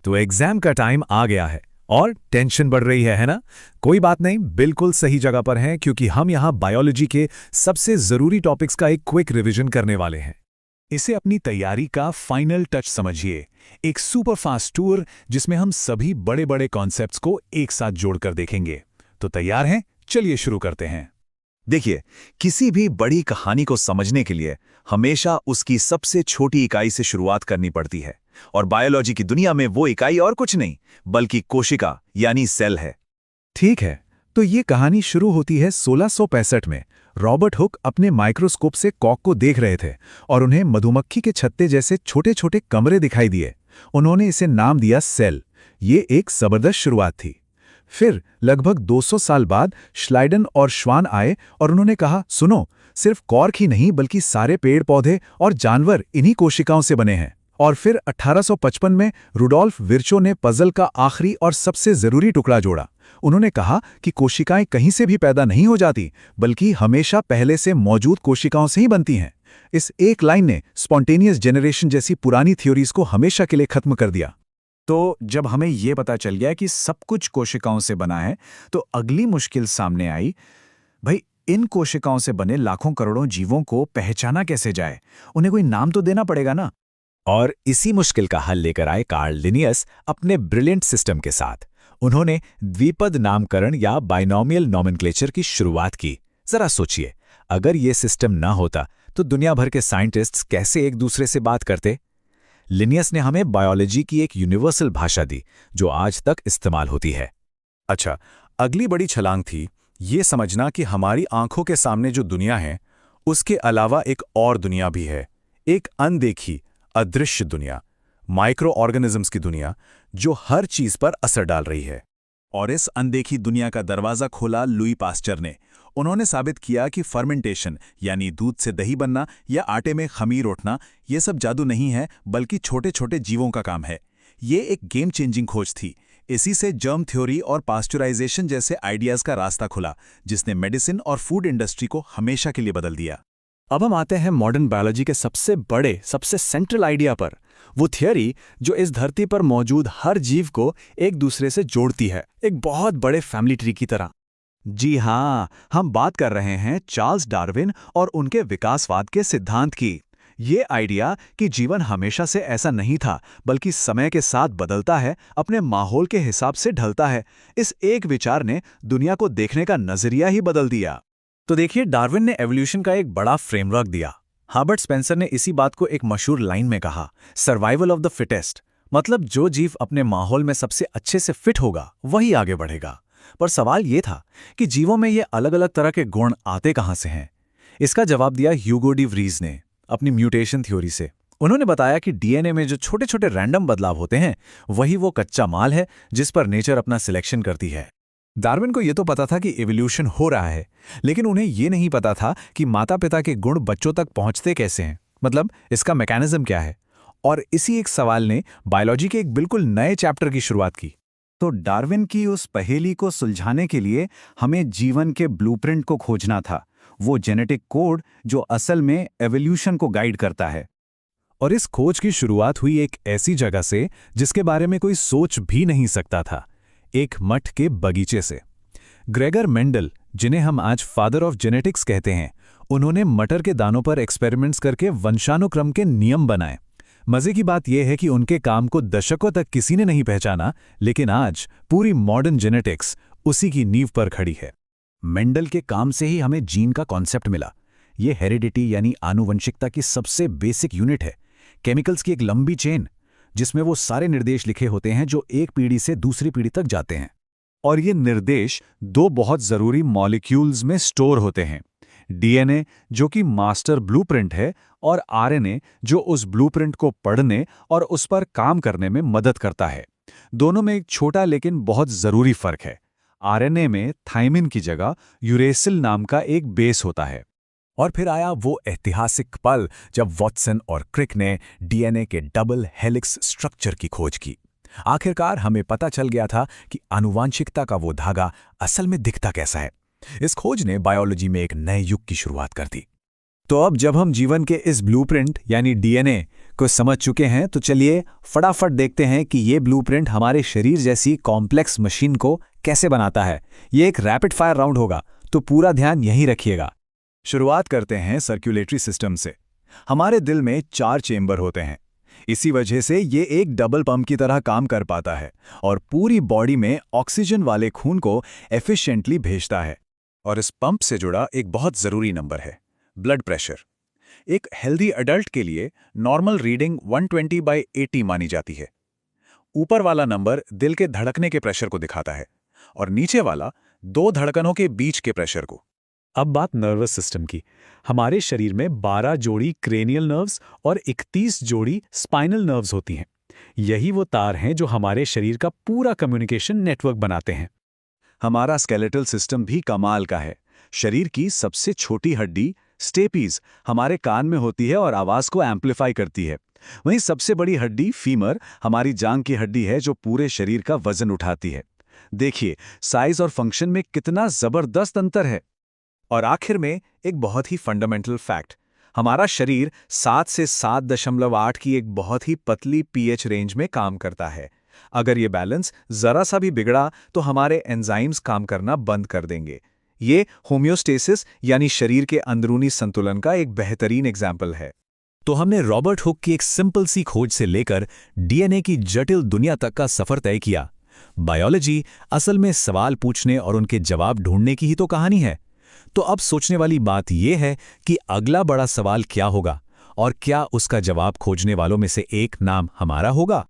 तो एग्जाम का टाइम आ गया है और टेंशन बढ़ रही है ना? कोई बात नहीं, बिल्कुल सही जगह पर हैं क्योंकि हम यहाँ बायोलॉजी के सबसे जरूरी टॉपिक्स का एक क्विक रिवीजन करने वाले हैं। इसे अपनी तैयारी का फाइनल टच समझिए, एक सुपर फास्ट टूर जिसमें हम सभी बड़े बड़े कॉन्सेप्ट्स को एक साथ जोड़कर देखेंगे। तो तैयार हैं? चलिए शुरू करते हैं। देखिए, किसी भी बड़ी कहानी को समझने के लिए हमेशा उसकी सबसे छोटी इकाई से शुरुआत करनी पड़ती है, और बायोलॉजी की दुनिया में वो इकाई और कुछ नहीं बल्कि कोशिका यानी सेल है। ठीक है, तो ये कहानी शुरू होती है 1665 में। रॉबर्ट हुक अपने माइक्रोस्कोप से कॉक को देख रहे थे और उन्हें मधुमक्खी के छत्ते जैसे छोटे छोटे कमरे दिखाई दिए। उन्होंने इसे नाम दिया सेल। ये एक जबरदस्त शुरुआत थी। फिर लगभग 200 साल बाद श्लाइडन और श्वान आए और उन्होंने कहा, सुनो, सिर्फ कॉर्क ही नहीं बल्कि सारे पेड़ पौधे और जानवर इन्हीं कोशिकाओं से बने हैं। और फिर 1855 में रुडोल्फ विर्चो ने पजल का आखिरी और सबसे जरूरी टुकड़ा जोड़ा। उन्होंने कहा कि कोशिकाएं कहीं से भी पैदा नहीं हो जाती बल्कि हमेशा पहले से मौजूद कोशिकाओं से ही बनती हैं। इस एक लाइन ने स्पॉन्टेनियस जेनरेशन जैसी पुरानी थ्योरीज को हमेशा के लिए खत्म कर दिया। तो जब हमें ये पता चल गया कि सब कुछ कोशिकाओं से बना है, तो अगली मुश्किल सामने आई। भाई, इन कोशिकाओं से बने लाखों करोड़ों जीवों को पहचाना कैसे जाए? उन्हें कोई नाम तो देना पड़ेगा ना। और इसी मुश्किल का हल लेकर आए कार्ल लिनियस अपने ब्रिलियंट सिस्टम के साथ। उन्होंने द्विपद नामकरण या बाइनोमियल नॉमेनक्लेचर की शुरुआत की। जरा सोचिए, अगर ये सिस्टम ना होता तो दुनिया भर के साइंटिस्ट्स कैसे एक दूसरे से बात करते? लिनियस ने हमें बायोलॉजी की एक यूनिवर्सल भाषा दी जो आज तक इस्तेमाल होती है। अच्छा, अगली बड़ी छलांग थी ये समझना कि हमारी आंखों के सामने जो दुनिया है उसके अलावा एक और दुनिया भी है, एक अनदेखी अदृश्य दुनिया, माइक्रो ऑर्गेनिजम्स की दुनिया जो हर चीज पर असर डाल रही है। और इस अनदेखी दुनिया का दरवाजा खोला लुई पास्चर ने। उन्होंने साबित किया कि फर्मेंटेशन यानी दूध से दही बनना या आटे में खमीर उठना, ये सब जादू नहीं है बल्कि छोटे छोटे जीवों का काम है। ये एक गेम चेंजिंग खोज थी। इसी से जर्म थ्योरी और पास्चुराइजेशन जैसे आइडियाज का रास्ता खुला, जिसने मेडिसिन और फूड इंडस्ट्री को हमेशा के लिए बदल दिया। अब हम आते हैं मॉडर्न बायोलॉजी के सबसे बड़े, सबसे सेंट्रल आइडिया पर, वो थियरी जो इस धरती पर मौजूद हर जीव को एक दूसरे से जोड़ती है, एक बहुत बड़े फैमिली ट्री की तरह। जी हाँ, हम बात कर रहे हैं चार्ल्स डार्विन और उनके विकासवाद के सिद्धांत की। ये आइडिया कि जीवन हमेशा से ऐसा नहीं था बल्कि समय के साथ बदलता है, अपने माहौल के हिसाब से ढलता है, इस एक विचार ने दुनिया को देखने का नजरिया ही बदल दिया। तो देखिए, डार्विन ने एवोल्यूशन का एक बड़ा फ्रेमवर्क दिया। हार्बर्ट स्पेंसर ने इसी बात को एक मशहूर लाइन में कहा, सर्वाइवल ऑफ द फिटेस्ट, मतलब जो जीव अपने माहौल में सबसे अच्छे से फिट होगा वही आगे बढ़ेगा। पर सवाल ये था कि जीवों में ये अलग अलग तरह के गुण आते कहां से हैं? इसका जवाब दिया ह्यूगो डी व्रीज ने अपनी म्यूटेशन थ्योरी से। उन्होंने बताया कि डीएनए में जो छोटे छोटे रैंडम बदलाव होते हैं वही वो कच्चा माल है जिस पर नेचर अपना सिलेक्शन करती है। डार्विन को यह तो पता था कि एवोल्यूशन हो रहा है, लेकिन उन्हें यह नहीं पता था कि माता पिता के गुण बच्चों तक पहुंचते कैसे हैं, मतलब इसका मैकेनिज्म क्या है। और इसी एक सवाल ने बायोलॉजी के एक बिल्कुल नए चैप्टर की शुरुआत की। तो डार्विन की उस पहेली को सुलझाने के लिए हमें जीवन के ब्लूप्रिंट को खोजना था, वो जेनेटिक कोड जो असल में एवोल्यूशन को गाइड करता है। और इस खोज की शुरुआत हुई एक ऐसी जगह से जिसके बारे में कोई सोच भी नहीं सकता था, एक मठ के बगीचे से। ग्रेगर मेंडल, जिन्हें हम आज फादर ऑफ जेनेटिक्स कहते हैं, उन्होंने मटर के दानों पर एक्सपेरिमेंट्स करके वंशानुक्रम के नियम बनाए। मजे की बात यह है कि उनके काम को दशकों तक किसी ने नहीं पहचाना, लेकिन आज पूरी मॉडर्न जेनेटिक्स उसी की नींव पर खड़ी है। मेंडल के काम से ही हमें जीन का कॉन्सेप्ट मिला। ये हेरिडिटी यानी आनुवंशिकता की सबसे बेसिक यूनिट है, केमिकल्स की एक लंबी चेन जिसमें वो सारे निर्देश लिखे होते हैं जो एक पीढ़ी से दूसरी पीढ़ी तक जाते हैं। और ये निर्देश दो बहुत जरूरी मॉलिक्यूल्स में स्टोर होते हैं, डीएनए जो कि मास्टर ब्लूप्रिंट है, और आरएनए जो उस ब्लूप्रिंट को पढ़ने और उस पर काम करने में मदद करता है। दोनों में एक छोटा लेकिन बहुत जरूरी फर्क है। आरएनए में थाइमिन की जगह यूरेसिल नाम का एक बेस होता है। और फिर आया वो ऐतिहासिक पल जब वॉटसन और क्रिक ने डीएनए के डबल हेलिक्स स्ट्रक्चर की खोज की। आखिरकार हमें पता चल गया था कि आनुवांशिकता का वो धागा असल में दिखता कैसा है। इस खोज ने बायोलॉजी में एक नए युग की शुरुआत कर दी। तो अब जब हम जीवन के इस ब्लूप्रिंट यानी डीएनए को समझ चुके हैं, तो चलिए फटाफट देखते हैं कि ये ब्लूप्रिंट हमारे शरीर जैसी कॉम्प्लेक्स मशीन को कैसे बनाता है। ये एक रैपिड फायर राउंड होगा, तो पूरा ध्यान यहीं रखिएगा। शुरुआत करते हैं सर्कुलेटरी सिस्टम से। हमारे दिल में 4 चेंबर होते हैं। इसी वजह से ये एक डबल पंप की तरह काम कर पाता है और पूरी बॉडी में ऑक्सीजन वाले खून को एफिशिएंटली भेजता है। और इस पंप से जुड़ा एक बहुत ज़रूरी नंबर है, ब्लड प्रेशर। एक हेल्दी अडल्ट के लिए नॉर्मल रीडिंग 120/80 मानी जाती है। ऊपर वाला नंबर दिल के धड़कने के प्रेशर को दिखाता है और नीचे वाला 2 धड़कनों के बीच के प्रेशर को। अब बात नर्वस सिस्टम की। हमारे शरीर में 12 जोड़ी क्रेनियल नर्व्स और 31 जोड़ी स्पाइनल नर्व्स होती हैं। यही वो तार हैं जो हमारे शरीर का पूरा कम्युनिकेशन नेटवर्क बनाते हैं। हमारा स्केलेटल सिस्टम भी कमाल का है। शरीर की सबसे छोटी हड्डी स्टेपीज हमारे कान में होती है और आवाज को एम्पलीफाई करती है। वहीं सबसे बड़ी हड्डी फीमर हमारी जांघ की हड्डी है जो पूरे शरीर का वजन उठाती है। देखिए साइज और फंक्शन में कितना जबरदस्त अंतर है। और आखिर में एक बहुत ही फंडामेंटल फैक्ट, हमारा शरीर 7 से 7.8 की एक बहुत ही पतली पीएच रेंज में काम करता है। अगर ये बैलेंस जरा सा भी बिगड़ा तो हमारे एंजाइम्स काम करना बंद कर देंगे। ये होम्योस्टेसिस यानी शरीर के अंदरूनी संतुलन का एक बेहतरीन एग्जाम्पल है। तो हमने रॉबर्ट हुक की एक सिंपल सी खोज से लेकर डीएनए की जटिल दुनिया तक का सफर तय किया। बायोलॉजी असल में सवाल पूछने और उनके जवाब ढूंढने की ही तो कहानी है। तो अब सोचने वाली बात यह है कि अगला बड़ा सवाल क्या होगा और क्या उसका जवाब खोजने वालों में से एक नाम हमारा होगा।